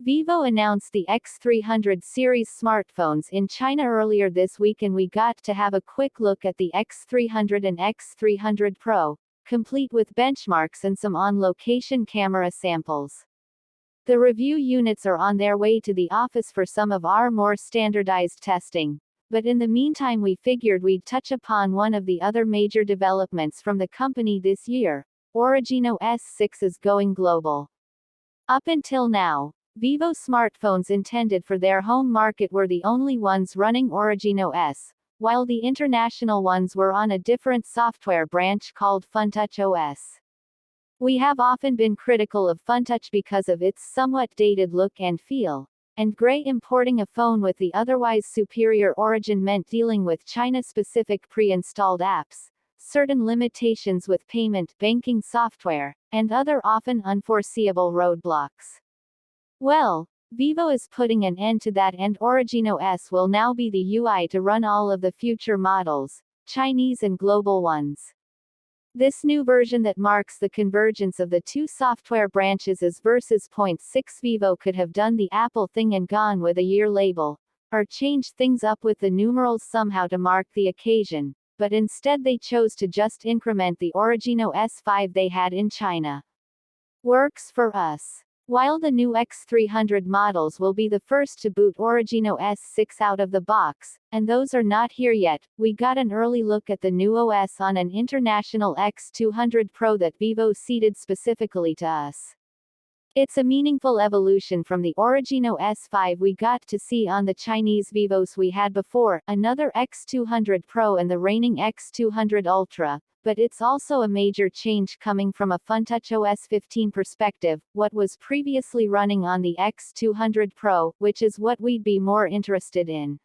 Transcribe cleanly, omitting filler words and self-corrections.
Vivo announced the X300 series smartphones in China earlier this week, and we got to have a quick look at the X300 and X300 Pro, complete with benchmarks and some on-location camera samples. The review units are on their way to the office for some of our more standardized testing. But in the meantime, we figured we'd touch upon one of the other major developments from the company this year. OriginOS 6 is going global. Up until now, Vivo smartphones intended for their home market were the only ones running OriginOS, while the international ones were on a different software branch called FunTouchOS. We have often been critical of FunTouch because of its somewhat dated look and feel, and gray importing a phone with the otherwise superior Origin meant dealing with China-specific pre-installed apps, certain limitations with payment banking software, and other often unforeseeable roadblocks. Well, Vivo is putting an end to that, and OriginOS will now be the UI to run all of the future models, Chinese and global ones. This new version that marks the convergence of the two software branches is versus 0.6. Vivo could have done the Apple thing and gone with a year label, or changed things up with the numerals somehow to mark the occasion, but instead they chose to just increment the OriginOS 5 they had in China. Works for us. While the new X300 models will be the first to boot OriginOS 6 out of the box, and those are not here yet, we got an early look at the new OS on an international X200 Pro that Vivo seeded specifically to us. It's a meaningful evolution from the OriginOS 5 we got to see on the Chinese Vivos we had before, another X200 Pro and the reigning X200 Ultra. But it's also a major change coming from a FunTouchOS 15 perspective, what was previously running on the X200 Pro, which is what we'd be more interested in.